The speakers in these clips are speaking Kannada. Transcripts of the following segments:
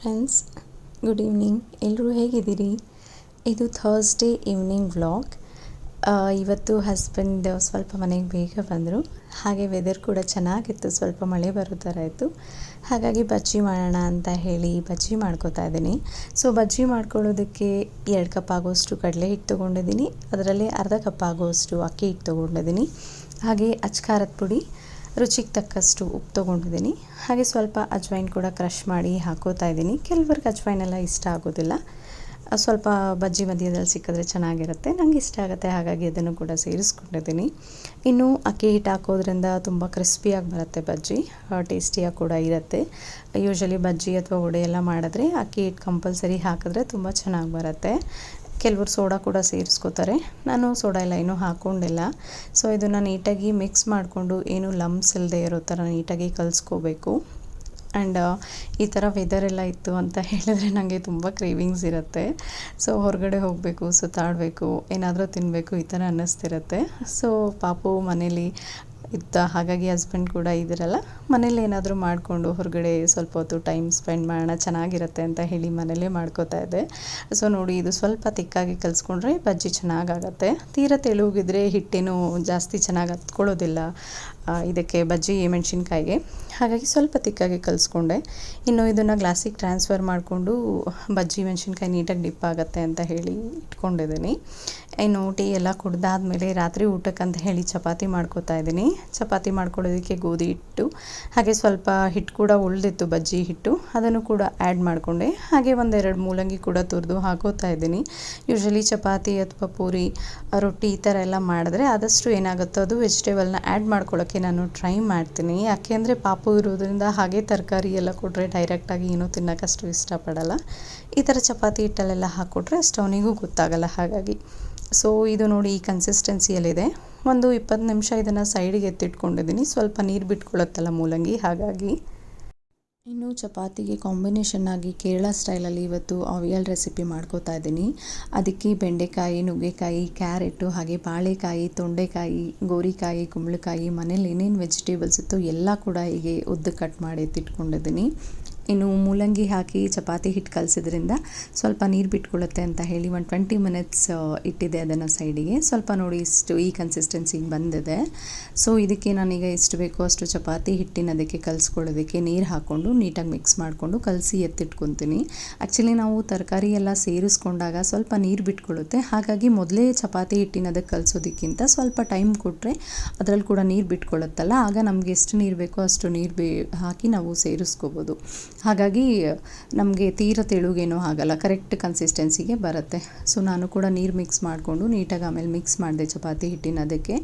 Friends, good evening. ಎಲ್ಲರೂ ಹೇಗಿದ್ದೀರಿ? ಇದು ಥರ್ಸ್ಡೇ ಈವ್ನಿಂಗ್ ವ್ಲಾಗ್. ಇವತ್ತು ಹಸ್ಬೆಂಡ್ ಸ್ವಲ್ಪ ಮನೆಗೆ ಬೇಗ ಬಂದರು. ಹಾಗೆ ವೆದರ್ ಕೂಡ ಚೆನ್ನಾಗಿತ್ತು, ಸ್ವಲ್ಪ ಮಳೆ ಬರೋ ಥರ ಇತ್ತು. ಹಾಗಾಗಿ ಬಜ್ಜಿ ಮಾಡೋಣ ಅಂತ ಹೇಳಿ ಬಜ್ಜಿ ಮಾಡ್ಕೋತಾ ಇದ್ದೀನಿ. ಸೊ ಬಜ್ಜಿ ಮಾಡ್ಕೊಳ್ಳೋದಕ್ಕೆ 2 ಕಪ್ ಆಗೋಷ್ಟು ಕಡಲೆ ಹಿಟ್ಟು ತೊಗೊಂಡಿದ್ದೀನಿ. ಅದರಲ್ಲಿ ಅರ್ಧ ಕಪ್ ಆಗೋಷ್ಟು ಅಕ್ಕಿ ಹಿಟ್ಟು ತೊಗೊಂಡಿದ್ದೀನಿ. ಹಾಗೆ ಅಚ್ಕಾರದ ಪುಡಿ, ರುಚಿಗೆ ತಕ್ಕಷ್ಟು ಉಪ್ಪು ತೊಗೊಂಡಿದ್ದೀನಿ. ಹಾಗೆ ಸ್ವಲ್ಪ ಅಜ್ವೈನ್ ಕೂಡ ಕ್ರಷ್ ಮಾಡಿ ಹಾಕೋತಾ ಇದ್ದೀನಿ. ಕೆಲವ್ರಿಗೆ ಅಜ್ವೈನೆಲ್ಲ ಇಷ್ಟ ಆಗೋದಿಲ್ಲ, ಸ್ವಲ್ಪ ಬಜ್ಜಿ ಮಧ್ಯದಲ್ಲಿ ಸಿಕ್ಕಿದ್ರೆ ಚೆನ್ನಾಗಿರುತ್ತೆ. ನನಗೆ ಇಷ್ಟ ಆಗುತ್ತೆ, ಹಾಗಾಗಿ ಅದನ್ನು ಕೂಡ ಸೇರಿಸ್ಕೊಂಡಿದ್ದೀನಿ. ಇನ್ನು ಅಕ್ಕಿ ಹಿಟ್ಟು ಹಾಕೋದ್ರಿಂದ ತುಂಬ ಕ್ರಿಸ್ಪಿಯಾಗಿ ಬರುತ್ತೆ ಬಜ್ಜಿ, ಟೇಸ್ಟಿಯಾಗಿ ಕೂಡ ಇರುತ್ತೆ. ಯೂಶಲಿ ಬಜ್ಜಿ ಅಥವಾ ವಡೆ ಎಲ್ಲ ಮಾಡಿದ್ರೆ ಅಕ್ಕಿ ಹಿಟ್ಟು ಕಂಪಲ್ಸರಿ ಹಾಕಿದ್ರೆ ತುಂಬ ಚೆನ್ನಾಗಿ ಬರುತ್ತೆ. ಕೆಲವರು ಸೋಡಾ ಕೂಡ ಸೇರಿಸ್ಕೋತಾರೆ, ನಾನು ಸೋಡಾ ಎಲ್ಲ ಏನೂ ಹಾಕ್ಕೊಂಡಿಲ್ಲ. ಸೊ ಇದನ್ನು ನೀಟಾಗಿ ಮಿಕ್ಸ್ ಮಾಡಿಕೊಂಡು ಏನು ಲಮ್ಸ್ ಇಲ್ಲದೆ ಇರೋ ಥರ ನೀಟಾಗಿ ಕಲಿಸ್ಕೋಬೇಕು. ಆ್ಯಂಡ್ ಈ ಥರ ವೆದರ್ ಎಲ್ಲ ಇತ್ತು ಅಂತ ಹೇಳಿದ್ರೆ ನನಗೆ ತುಂಬ ಕ್ರೇವಿಂಗ್ಸ್ ಇರುತ್ತೆ. ಸೊ ಹೊರಗಡೆ ಹೋಗಬೇಕು, ಸುತ್ತಾಡಬೇಕು, ಏನಾದರೂ ತಿನ್ನಬೇಕು ಈ ಥರ ಅನ್ನಿಸ್ತಿರುತ್ತೆ. ಸೊ ಪಾಪು ಮನೇಲಿ ಇದ್ದ, ಹಾಗಾಗಿ ಹಸ್ಬೆಂಡ್ ಕೂಡ ಇದ್ದೀರಲ್ಲ, ಮನೇಲಿ ಏನಾದರೂ ಮಾಡಿಕೊಂಡು ಹೊರಗಡೆ ಸ್ವಲ್ಪ ಹೊತ್ತು ಟೈಮ್ ಸ್ಪೆಂಡ್ ಮಾಡೋಣ, ಚೆನ್ನಾಗಿರುತ್ತೆ ಅಂತ ಹೇಳಿ ಮನೇಲೇ ಮಾಡ್ಕೋತಾ ಇದ್ದೆ. ಸೊ ನೋಡಿ, ಇದು ಸ್ವಲ್ಪ ತಿಕ್ಕಾಗಿ ಕಲಿಸ್ಕೊಂಡ್ರೆ ಬಜ್ಜಿ ಚೆನ್ನಾಗಾಗತ್ತೆ. ತೀರ ತೆಳುಗಿದ್ರೆ ಹಿಟ್ಟೇನು ಜಾಸ್ತಿ ಚೆನ್ನಾಗಿ ಹತ್ಕೊಳ್ಳೋದಿಲ್ಲ ಇದಕ್ಕೆ, ಬಜ್ಜಿ ಮೆಣಸಿನ್ಕಾಯಿಗೆ. ಹಾಗಾಗಿ ಸ್ವಲ್ಪ ತಿಕ್ಕಾಗಿ ಕಲಿಸ್ಕೊಂಡೆ. ಇನ್ನು ಇದನ್ನು ಗ್ಲಾಸಿಗೆ ಟ್ರಾನ್ಸ್ಫರ್ ಮಾಡಿಕೊಂಡು ಬಜ್ಜಿ ಮೆಣಸಿನ್ಕಾಯಿ ನೀಟಾಗಿ ಡಿಪ್ ಆಗುತ್ತೆ ಅಂತ ಹೇಳಿ ಇಟ್ಕೊಂಡಿದ್ದೀನಿ. ಇನ್ನು ಟೀ ಎಲ್ಲ ಕುಡ್ದಾದ್ಮೇಲೆ ರಾತ್ರಿ ಊಟಕ್ಕಂತ ಹೇಳಿ ಚಪಾತಿ ಮಾಡ್ಕೋತಾ ಇದ್ದೀನಿ. ಚಪಾತಿ ಮಾಡ್ಕೊಳ್ಳೋದಕ್ಕೆ ಗೋಧಿ ಹಿಟ್ಟು, ಹಾಗೆ ಸ್ವಲ್ಪ ಹಿಟ್ಟು ಕೂಡ ಉಳಿದಿತ್ತು ಬಜ್ಜಿ ಹಿಟ್ಟು, ಅದನ್ನು ಕೂಡ ಆ್ಯಡ್ ಮಾಡಿಕೊಂಡೆ. ಹಾಗೆ 1-2 ಮೂಲಂಗಿ ಕೂಡ ತುರಿದು ಹಾಕೋತಾ ಇದ್ದೀನಿ. ಯೂಶಲಿ ಚಪಾತಿ ಅಥವಾ ಪೂರಿ, ರೊಟ್ಟಿ ಈ ಥರ ಎಲ್ಲ ಮಾಡಿದ್ರೆ ಆದಷ್ಟು ಏನಾಗುತ್ತೋ ಅದು ವೆಜಿಟೇಬಲ್ನ ಆ್ಯಡ್ ಮಾಡ್ಕೊಳ್ಳೋಕ್ಕೆ ನಾನು ಟ್ರೈ ಮಾಡ್ತೀನಿ. ಯಾಕೆಂದರೆ ಪಾಪು ಇರೋದ್ರಿಂದ ಹಾಗೆ ತರಕಾರಿ ಎಲ್ಲ ಕೊಟ್ಟರೆ ಡೈರೆಕ್ಟಾಗಿ ಏನೂ ತಿನ್ನೋಕ್ಕಷ್ಟು ಇಷ್ಟಪಡಲ್ಲ. ಈ ಥರ ಚಪಾತಿ ಹಿಟ್ಟಲ್ಲೆಲ್ಲ ಹಾಕ್ಕೊಟ್ರೆ ಅಷ್ಟು ಅವನಿಗೂ ಗೊತ್ತಾಗಲ್ಲ. ಹಾಗಾಗಿ ಸೊ ಇದು ನೋಡಿ, ಈ ಕನ್ಸಿಸ್ಟೆನ್ಸಿಯಲ್ಲಿದೆ. ಒಂದು 20 ನಿಮಿಷ ಇದನ್ನು ಸೈಡಿಗೆ ಎತ್ತಿಟ್ಕೊಂಡಿದ್ದೀನಿ. ಸ್ವಲ್ಪ ನೀರು ಬಿಟ್ಕೊಳ್ಳುತ್ತಲ್ಲ ಮೂಲಂಗಿ, ಹಾಗಾಗಿ. ಇನ್ನು ಚಪಾತಿಗೆ ಕಾಂಬಿನೇಷನ್ ಆಗಿ ಕೇರಳ ಸ್ಟೈಲಲ್ಲಿ ಇವತ್ತು ಆವಿಯಲ್ ರೆಸಿಪಿ ಮಾಡ್ಕೋತಾ ಇದ್ದೀನಿ. ಅದಕ್ಕೆ ಬೆಂಡೆಕಾಯಿ, ನುಗ್ಗೆಕಾಯಿ, ಕ್ಯಾರೆಟು, ಹಾಗೆ ಬಾಳೆಕಾಯಿ, ತೊಂಡೆಕಾಯಿ, ಗೋರಿಕಾಯಿ, ಕುಂಬಳಕಾಯಿ, ಮನೇಲಿ ಏನೇನು ವೆಜಿಟೇಬಲ್ಸ್ ಇತ್ತು ಎಲ್ಲ ಕೂಡ ಹೀಗೆ ಉದ್ದು ಕಟ್ ಮಾಡಿ ಎತ್ತಿಟ್ಕೊಂಡಿದ್ದೀನಿ. ಇನ್ನು ಮೂಲಂಗಿ ಹಾಕಿ ಚಪಾತಿ ಹಿಟ್ಟು ಕಲಿಸಿದ್ರಿಂದ ಸ್ವಲ್ಪ ನೀರು ಬಿಟ್ಕೊಳ್ಳುತ್ತೆ ಅಂತ ಹೇಳಿ 20 ಮಿನಿಟ್ಸ್ ಇಟ್ಟಿದೆ ಅದನ್ನು ಸೈಡಿಗೆ. ಸ್ವಲ್ಪ ನೋಡಿ, ಇಷ್ಟು ಈ ಕನ್ಸಿಸ್ಟೆನ್ಸಿಗೆ ಬಂದಿದೆ. ಸೊ ಇದಕ್ಕೆ ನಾನೀಗ ಎಷ್ಟು ಬೇಕೋ ಅಷ್ಟು ಚಪಾತಿ ಹಿಟ್ಟಿನ ಅದಕ್ಕೆ ಕಲಿಸ್ಕೊಳ್ಳೋದಕ್ಕೆ ನೀರು ಹಾಕ್ಕೊಂಡು ನೀಟಾಗಿ ಮಿಕ್ಸ್ ಮಾಡಿಕೊಂಡು ಕಲಸಿ ಎತ್ತಿಟ್ಕೊತೀನಿ. ಆ್ಯಕ್ಚುಲಿ ನಾವು ತರಕಾರಿ ಎಲ್ಲ ಸೇರಿಸ್ಕೊಂಡಾಗ ಸ್ವಲ್ಪ ನೀರು ಬಿಟ್ಕೊಳ್ಳುತ್ತೆ. ಹಾಗಾಗಿ ಮೊದಲೇ ಚಪಾತಿ ಹಿಟ್ಟಿನ ಅದಕ್ಕೆ ಕಲಿಸೋದಕ್ಕಿಂತ ಸ್ವಲ್ಪ ಟೈಮ್ ಕೊಟ್ಟರೆ ಅದರಲ್ಲಿ ಕೂಡ ನೀರು ಬಿಟ್ಕೊಳ್ಳುತ್ತಲ್ಲ, ಆಗ ನಮಗೆ ಎಷ್ಟು ನೀರು ಬೇಕೋ ಅಷ್ಟು ನೀರು ಹಾಕಿ ನಾವು ಸೇರಿಸ್ಕೋಬೋದು. ಹಾಗಾಗಿ ನಮಗೆ ತೀರ ತೆಳುಗೇನೂ ಆಗಲ್ಲ, ಕರೆಕ್ಟ್ ಕನ್ಸಿಸ್ಟೆನ್ಸಿಗೆ ಬರುತ್ತೆ. ಸೊ ನಾನು ಕೂಡ ನೀರು ಮಿಕ್ಸ್ ಮಾಡಿಕೊಂಡು ನೀಟಾಗಿ ಆಮೇಲೆ ಮಿಕ್ಸ್ ಮಾಡಿದೆ ಚಪಾತಿ ಹಿಟ್ಟಿನ ಅದಕ್ಕೆ.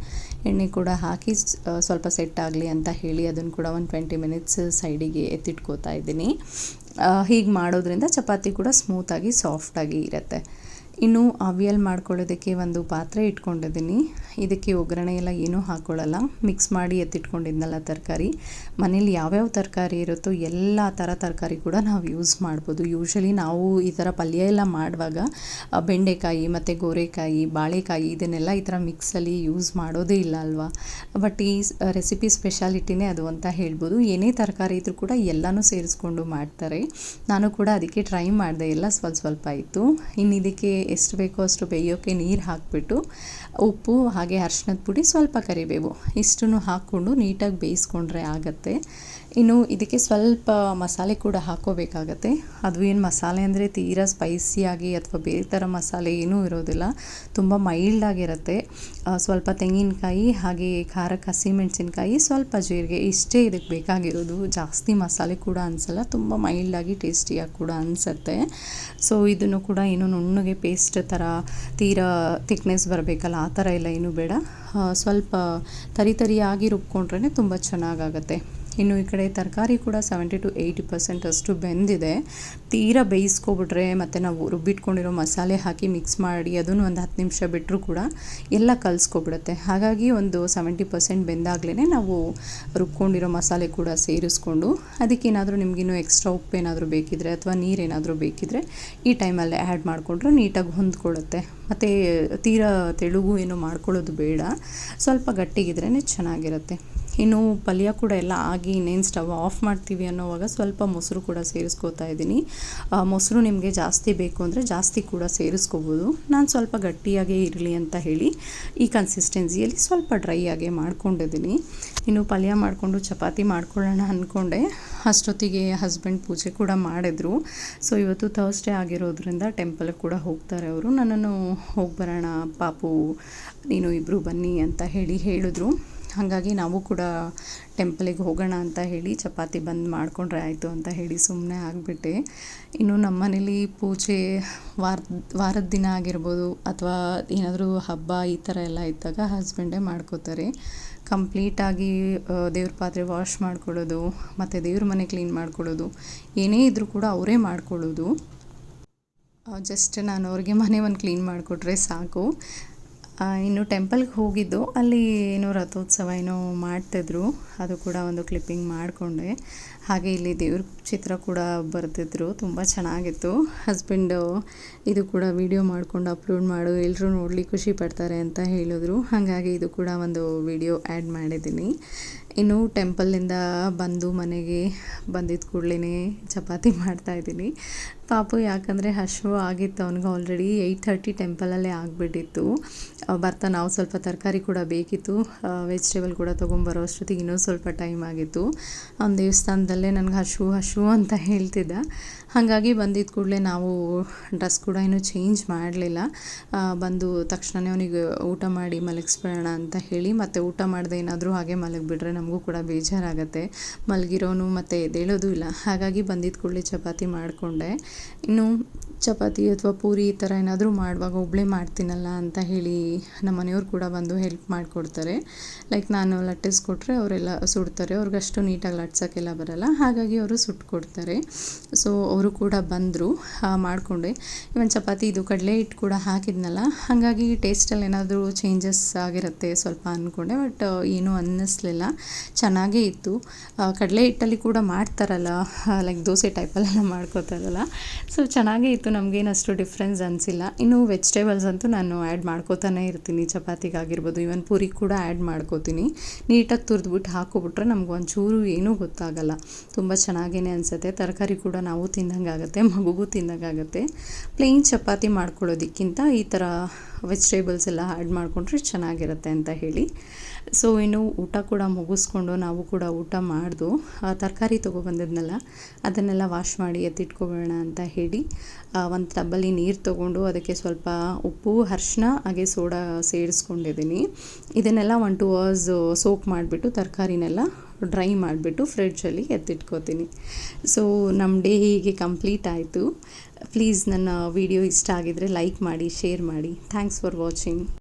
ಎಣ್ಣೆ ಕೂಡ ಹಾಕಿ ಸ್ವಲ್ಪ ಸೆಟ್ ಆಗಲಿ ಅಂತ ಹೇಳಿ ಅದನ್ನು ಕೂಡ 20 ಮಿನಿಟ್ಸ್ ಸೈಡಿಗೆ ಎತ್ತಿಟ್ಕೋತಾ ಇದ್ದೀನಿ. ಹೀಗೆ ಮಾಡೋದ್ರಿಂದ ಚಪಾತಿ ಕೂಡ ಸ್ಮೂತಾಗಿ ಸಾಫ್ಟಾಗಿ ಇರುತ್ತೆ. ಇನ್ನು ಅವಿಯಲ್ ಮಾಡ್ಕೊಳ್ಳೋದಕ್ಕೆ ಒಂದು ಪಾತ್ರೆ ಇಟ್ಕೊಂಡಿದ್ದೀನಿ. ಇದಕ್ಕೆ ಒಗ್ಗರಣೆ ಎಲ್ಲ ಏನೂ ಹಾಕ್ಕೊಳ್ಳಲ್ಲ, ಮಿಕ್ಸ್ ಮಾಡಿ ಎತ್ತಿಟ್ಕೊಂಡಿದ್ನಲ್ಲ ತರಕಾರಿ. ಮನೇಲಿ ಯಾವ್ಯಾವ ತರಕಾರಿ ಇರುತ್ತೋ ಎಲ್ಲ ಥರ ತರಕಾರಿ ಕೂಡ ನಾವು ಯೂಸ್ ಮಾಡ್ಬೋದು. ಯೂಶಲಿ ನಾವು ಈ ಥರ ಪಲ್ಯ ಎಲ್ಲ ಮಾಡುವಾಗ ಬೆಂಡೆಕಾಯಿ ಮತ್ತು ಗೋರೆಕಾಯಿ, ಬಾಳೆಕಾಯಿ ಇದನ್ನೆಲ್ಲ ಈ ಥರ ಮಿಕ್ಸಲ್ಲಿ ಯೂಸ್ ಮಾಡೋದೇ ಇಲ್ಲ ಅಲ್ವಾ. ಬಟ್ ಈ ರೆಸಿಪಿ ಸ್ಪೆಷಾಲಿಟಿನೇ ಅದು ಅಂತ ಹೇಳ್ಬೋದು. ಏನೇ ತರಕಾರಿ ಇದ್ರೂ ಕೂಡ ಎಲ್ಲನೂ ಸೇರಿಸ್ಕೊಂಡು ಮಾಡ್ತಾರೆ. ನಾನು ಕೂಡ ಅದಕ್ಕೆ ಟ್ರೈ ಮಾಡಿದೆ, ಎಲ್ಲ ಸ್ವಲ್ಪ ಇತ್ತು. ಇನ್ನು ಇದಕ್ಕೆ ಎಷ್ಟು ಬೇಕೋ ಅಷ್ಟು ಬೇಯೋಕ್ಕೆ ನೀರು ಹಾಕಿಬಿಟ್ಟು ಉಪ್ಪು, ಹಾಗೆ ಅರಿಶಿಣದ ಪುಡಿ, ಸ್ವಲ್ಪ ಕರಿಬೇವು ಇಷ್ಟನ್ನು ಹಾಕ್ಕೊಂಡು ನೀಟಾಗಿ ಬೇಯಿಸ್ಕೊಂಡ್ರೆ ಆಗುತ್ತೆ. ಇನ್ನು ಇದಕ್ಕೆ ಸ್ವಲ್ಪ ಮಸಾಲೆ ಕೂಡ ಹಾಕ್ಕೋಬೇಕಾಗತ್ತೆ. ಅದು ಏನು ಮಸಾಲೆ ಅಂದರೆ ತೀರಾ ಸ್ಪೈಸಿಯಾಗಿ ಅಥವಾ ಬೇರೆ ಥರ ಮಸಾಲೆ ಏನೂ ಇರೋದಿಲ್ಲ, ತುಂಬ ಮೈಲ್ಡಾಗಿರುತ್ತೆ. ಸ್ವಲ್ಪ ತೆಂಗಿನಕಾಯಿ, ಹಾಗೆ ಖಾರಕ್ಕೆ ಹಸಿಮೆಣಸಿನ್ಕಾಯಿ, ಸ್ವಲ್ಪ ಜೀರಿಗೆ, ಇಷ್ಟೇ ಇದಕ್ಕೆ ಬೇಕಾಗಿರೋದು. ಜಾಸ್ತಿ ಮಸಾಲೆ ಕೂಡ ಅನಿಸಲ್ಲ, ತುಂಬ ಮೈಲ್ಡಾಗಿ ಟೇಸ್ಟಿಯಾಗಿ ಕೂಡ ಅನಿಸುತ್ತೆ. ಸೊ ಇದನ್ನು ಕೂಡ ಏನು ನುಣ್ಣಗೆ ಪೇಸ್ಟ್ ಥರ ತೀರಾ ಥಿಕ್ನೆಸ್ ಬರಬೇಕಲ್ಲ, ಆ ಥರ ಎಲ್ಲ ಏನೂ ಬೇಡ. ಸ್ವಲ್ಪ ತರಿಯಾಗಿ ರುಬ್ಕೊಂಡ್ರೆ ತುಂಬ ಚೆನ್ನಾಗಾಗತ್ತೆ. ಇನ್ನು ಈ ಕಡೆ ತರಕಾರಿ ಕೂಡ 70 to 80% ಅಷ್ಟು ಬೆಂದಿದೆ. ತೀರಾ ಬೇಯಿಸ್ಕೊಬಿಟ್ರೆ ಮತ್ತು ನಾವು ರುಬ್ಬಿಟ್ಕೊಂಡಿರೋ ಮಸಾಲೆ ಹಾಕಿ ಮಿಕ್ಸ್ ಮಾಡಿ ಅದನ್ನು ಒಂದು 10 ನಿಮಿಷ ಬಿಟ್ಟರೂ ಕೂಡ ಎಲ್ಲ ಕಲಿಸ್ಕೊಬಿಡುತ್ತೆ. ಹಾಗಾಗಿ ಒಂದು 70% ಬೆಂದಾಗಲೇ ನಾವು ರುಬ್ಕೊಂಡಿರೋ ಮಸಾಲೆ ಕೂಡ ಸೇರಿಸ್ಕೊಂಡು ಅದಕ್ಕೇನಾದರೂ ನಿಮಗಿನ್ನೂ ಎಕ್ಸ್ಟ್ರಾ ಉಪ್ಪೇನಾದರೂ ಬೇಕಿದ್ರೆ ಅಥವಾ ನೀರೇನಾದರೂ ಬೇಕಿದ್ರೆ ಈ ಟೈಮಲ್ಲೇ ಆ್ಯಡ್ ಮಾಡಿಕೊಂಡ್ರೆ ನೀಟಾಗಿ ಹೊಂದ್ಕೊಳ್ಳುತ್ತೆ. ಮತ್ತು ತೀರಾ ತೆಳುಗು ಏನು ಮಾಡ್ಕೊಳ್ಳೋದು ಬೇಡ, ಸ್ವಲ್ಪ ಗಟ್ಟಿಗಿದ್ರೇ ಚೆನ್ನಾಗಿರುತ್ತೆ. ಇನ್ನು ಪಲ್ಯ ಕೂಡ ಎಲ್ಲ ಆಗಿ ಇನ್ನೇನು ಸ್ಟವ್ ಆಫ್ ಮಾಡ್ತೀವಿ ಅನ್ನೋವಾಗ ಸ್ವಲ್ಪ ಮೊಸರು ಕೂಡ ಸೇರಿಸ್ಕೋತಾ ಇದ್ದೀನಿ. ಮೊಸರು ನಿಮಗೆ ಜಾಸ್ತಿ ಬೇಕು ಅಂದರೆ ಜಾಸ್ತಿ ಕೂಡ ಸೇರಿಸ್ಕೋಬೋದು. ನಾನು ಸ್ವಲ್ಪ ಗಟ್ಟಿಯಾಗೇ ಇರಲಿ ಅಂತ ಹೇಳಿ ಈ ಕನ್ಸಿಸ್ಟೆನ್ಸಿಯಲ್ಲಿ ಸ್ವಲ್ಪ ಡ್ರೈ ಆಗೇ ಮಾಡ್ಕೊಂಡಿದ್ದೀನಿ. ಇನ್ನು ಪಲ್ಯ ಮಾಡಿಕೊಂಡು ಚಪಾತಿ ಮಾಡ್ಕೊಳ್ಳೋಣ ಅಂದ್ಕೊಂಡೆ. ಅಷ್ಟೊತ್ತಿಗೆ ಹಸ್ಬೆಂಡ್ ಪೂಜೆ ಕೂಡ ಮಾಡಿದ್ರು. ಸೊ ಇವತ್ತು ಥರ್ಸ್ಡೇ ಆಗಿರೋದ್ರಿಂದ ಟೆಂಪಲ್ಗೆ ಕೂಡ ಹೋಗ್ತಾರೆ ಅವರು. ನನ್ನನ್ನು ಹೋಗಿ ಬರೋಣ ಪಾಪು ನೀನು ಇಬ್ಬರು ಬನ್ನಿ ಅಂತ ಹೇಳಿದ್ರು. ಹಾಗಾಗಿ ನಾವು ಕೂಡ ಟೆಂಪಲಿಗೆ ಹೋಗೋಣ ಅಂತ ಹೇಳಿ ಚಪಾತಿ ಬಂದು ಮಾಡಿಕೊಂಡ್ರೆ ಆಯಿತು ಅಂತ ಹೇಳಿ ಸುಮ್ಮನೆ ಆಗಿಬಿಟ್ಟೆ. ಇನ್ನು ನಮ್ಮ ಮನೇಲಿ ಪೂಜೆ ವಾರದ ದಿನ ಆಗಿರ್ಬೋದು ಅಥವಾ ಏನಾದರೂ ಹಬ್ಬ ಈ ಥರ ಎಲ್ಲ ಇದ್ದಾಗ ಹಸ್ಬೆಂಡೇ ಮಾಡ್ಕೋತಾರೆ. ಕಂಪ್ಲೀಟಾಗಿ ದೇವ್ರ ಪಾತ್ರೆ ವಾಶ್ ಮಾಡ್ಕೊಳ್ಳೋದು ಮತ್ತು ದೇವ್ರ ಮನೆ ಕ್ಲೀನ್ ಮಾಡ್ಕೊಳ್ಳೋದು ಏನೇ ಇದ್ದರೂ ಕೂಡ ಅವರೇ ಮಾಡ್ಕೊಳ್ಳೋದು. ಜಸ್ಟ್ ನಾನು ಅವ್ರಿಗೆ ಮನೆ ಒಂದು ಕ್ಲೀನ್ ಮಾಡಿಕೊಟ್ರೆ ಸಾಕು. ಇನ್ನು ಟೆಂಪಲ್ಗೆ ಹೋಗಿದ್ದು, ಅಲ್ಲಿ ಏನೋ ರಥೋತ್ಸವ ಏನೋ ಮಾಡ್ತಿದ್ರು, ಅದು ಕೂಡ ಒಂದು ಕ್ಲಿಪ್ಪಿಂಗ್ ಮಾಡಿಕೊಂಡೆ. ಹಾಗೆ ಇಲ್ಲಿ ದೇವ್ರ ಚಿತ್ರ ಕೂಡ ಬರೆದಿದ್ರು, ತುಂಬ ಚೆನ್ನಾಗಿತ್ತು. ಹಸ್ಬೆಂಡು ಇದು ಕೂಡ ವಿಡಿಯೋ ಮಾಡಿಕೊಂಡು ಅಪ್ಲೋಡ್ ಮಾಡು, ಎಲ್ಲರೂ ನೋಡಲಿ ಖುಷಿ ಪಡ್ತಾರೆ ಅಂತ ಹೇಳಿದ್ರು. ಹಾಗಾಗಿ ಇದು ಕೂಡ ಒಂದು ವಿಡಿಯೋ ಆ್ಯಡ್ ಮಾಡಿದ್ದೀನಿ. ಇನ್ನು ಟೆಂಪಲ್ಲಿಂದ ಬಂದು ಮನೆಗೆ ಬಂದಿದ್ದ ಕೂಡಲೇ ಚಪಾತಿ ಮಾಡ್ತಾಯಿದ್ದೀನಿ. ಪಾಪು ಯಾಕಂದರೆ ಹಸಿವು ಆಗಿತ್ತು ಅವನಿಗೆ ಆಲ್ರೆಡಿ 8:30 ಟೆಂಪಲಲ್ಲೇ ಆಗಿಬಿಟ್ಟಿತ್ತು. ಬರ್ತಾ ನಾವು ಸ್ವಲ್ಪ ತರಕಾರಿ ಕೂಡ ಬೇಕಿತ್ತು, ವೆಜಿಟೇಬಲ್ ಕೂಡ ತೊಗೊಂಬರೋ ಅಷ್ಟೊತ್ತಿಗೆ ಇನ್ನೂ ಸ್ವಲ್ಪ ಟೈಮ್ ಆಗಿತ್ತು. ಅವ್ನ ದೇವಸ್ಥಾನದಲ್ಲೇ ನನಗೆ ಹಸಿವು ಅಂತ ಹೇಳ್ತಿದ್ದ. ಹಾಗಾಗಿ ಬಂದಿದ್ದ ಕೂಡಲೇ ನಾವು ಡ್ರೆಸ್ ಕೂಡ ಇನ್ನೂ ಚೇಂಜ್ ಮಾಡಲಿಲ್ಲ. ಬಂದು ತಕ್ಷಣವೇ ಅವನಿಗೆ ಊಟ ಮಾಡಿ ಮಲಗಿಸ್ಬಿಡೋಣ ಅಂತ ಹೇಳಿ, ಮತ್ತು ಊಟ ಮಾಡದೆ ಏನಾದರೂ ಹಾಗೆ ಮಲಗಿಬಿಟ್ರೆ ನಮಗೂ ಕೂಡ ಬೇಜಾರಾಗುತ್ತೆ. ಮಲಗಿರೋನು ಮತ್ತು ಎದ್ದೇಳೋದು ಇಲ್ಲ. ಹಾಗಾಗಿ ಬಂದಿದ್ದ ಕೂಡಲೇ ಚಪಾತಿ ಮಾಡಿಕೊಂಡೆ. ಇನ್ನು ಚಪಾತಿ ಅಥವಾ ಪೂರಿ ಈ ಥರ ಏನಾದರೂ ಮಾಡುವಾಗ ಒಬ್ಬಳೇ ಮಾಡ್ತೀನಲ್ಲ ಅಂತ ಹೇಳಿ ನಮ್ಮ ಮನೆಯವ್ರು ಕೂಡ ಬಂದು ಹೆಲ್ಪ್ ಮಾಡಿಕೊಡ್ತಾರೆ. ಲೈಕ್ ನಾನು ಲಟ್ಟಿಸ್ಕೊಟ್ರೆ ಅವರೆಲ್ಲ ಸುಡ್ತಾರೆ. ಅವ್ರಿಗಷ್ಟು ನೀಟಾಗಿ ಲಟ್ಸೋಕ್ಕೆಲ್ಲ ಬರಲ್ಲ, ಹಾಗಾಗಿ ಅವರು ಸುಟ್ಕೊಡ್ತಾರೆ. ಸೊ ಅವರು ಕೂಡ ಬಂದರು, ಮಾಡಿಕೊಂಡೆ. ಇವನ್ ಚಪಾತಿ ಇದು ಕಡಲೆ ಹಿಟ್ಟು ಕೂಡ ಹಾಕಿದ್ನಲ್ಲ, ಹಾಗಾಗಿ ಟೇಸ್ಟಲ್ಲಿ ಏನಾದರೂ ಚೇಂಜಸ್ ಆಗಿರುತ್ತೆ ಸ್ವಲ್ಪ ಅಂದ್ಕೊಂಡೆ. ಬಟ್ ಏನೂ ಅನ್ನಿಸ್ಲಿಲ್ಲ, ಚೆನ್ನಾಗೇ ಇತ್ತು. ಕಡಲೆ ಹಿಟ್ಟಲ್ಲಿ ಕೂಡ ಮಾಡ್ತಾರಲ್ಲ, ಲೈಕ್ ದೋಸೆ ಟೈಪಲ್ಲೆಲ್ಲ ಮಾಡ್ಕೋತಾರಲ್ಲ, ಸೊ ಚೆನ್ನಾಗೇ ಇತ್ತು. ನಮಗೇನು ಅಷ್ಟು ಡಿಫ್ರೆನ್ಸ್ ಅನಿಸಿಲ್ಲ. ಇನ್ನು ವೆಜಿಟೇಬಲ್ಸ್ ಅಂತೂ ನಾನು ಆ್ಯಡ್ ಮಾಡ್ಕೋತಾನೆ ಇರ್ತೀನಿ, ಚಪಾತಿಗಾಗಿರ್ಬೋದು, ಇವನ್ ಪೂರಿ ಕೂಡ ಆ್ಯಡ್ ಮಾಡ್ಕೋತೀನಿ. ನೀಟಾಗಿ ತುರಿದ್ಬಿಟ್ಟು ಹಾಕೋಬಿಟ್ರೆ ನಮ್ಗೆ ಒಂಚೂರು ಏನೂ ಗೊತ್ತಾಗಲ್ಲ, ತುಂಬ ಚೆನ್ನಾಗೇ ಅನಿಸುತ್ತೆ. ತರಕಾರಿ ಕೂಡ ನಾವು ತಿಂದಂಗಾಗುತ್ತೆ, ಮಗುಗೂ ತಿಂದಂಗಾಗುತ್ತೆ. ಪ್ಲೇನ್ ಚಪಾತಿ ಮಾಡ್ಕೊಳ್ಳೋದಕ್ಕಿಂತ ಈ ಥರ ವೆಜಿಟೇಬಲ್ಸ್ ಎಲ್ಲ ಆ್ಯಡ್ ಮಾಡಿಕೊಂಡ್ರೆ ಚೆನ್ನಾಗಿರುತ್ತೆ ಅಂತ ಹೇಳಿ. ಸೊ ಇನ್ನು ಊಟ ಕೂಡ ಮುಗಿಸ್ಕೊಂಡು ನಾವು ಕೂಡ ಊಟ ಮಾಡ್ದು. ತರಕಾರಿ ತೊಗೊಬಂದಿದ್ನಲ್ಲ ಅದನ್ನೆಲ್ಲ ವಾಶ್ ಮಾಡಿ ಎತ್ತಿಟ್ಕೊಬೇಡ ಅಂತ ಹೇಳಿ ಒಂದು ಟಬ್ಬಲ್ಲಿ ನೀರು ತೊಗೊಂಡು ಅದಕ್ಕೆ ಸ್ವಲ್ಪ ಉಪ್ಪು, ಅರಿಶಿನ ಹಾಗೆ ಸೋಡಾ ಸೇರಿಸ್ಕೊಂಡಿದ್ದೀನಿ. ಇದನ್ನೆಲ್ಲ 1-2 hours ಸೋಕ್ ಮಾಡಿಬಿಟ್ಟು ತರಕಾರಿನೆಲ್ಲ ಡ್ರೈ ಮಾಡಿಬಿಟ್ಟು ಫ್ರಿಡ್ಜಲ್ಲಿ ಎತ್ತಿಟ್ಕೋತೀನಿ. ಸೊ ನಮ್ಮ ಡೇ ಹೀಗೆ ಕಂಪ್ಲೀಟ್ ಆಯಿತು. ಪ್ಲೀಸ್ ನನ್ನ ವಿಡಿಯೋ ಇಷ್ಟ ಆಗಿದರೆ ಲೈಕ್ ಮಾಡಿ, ಶೇರ್ ಮಾಡಿ. Thanks for watching.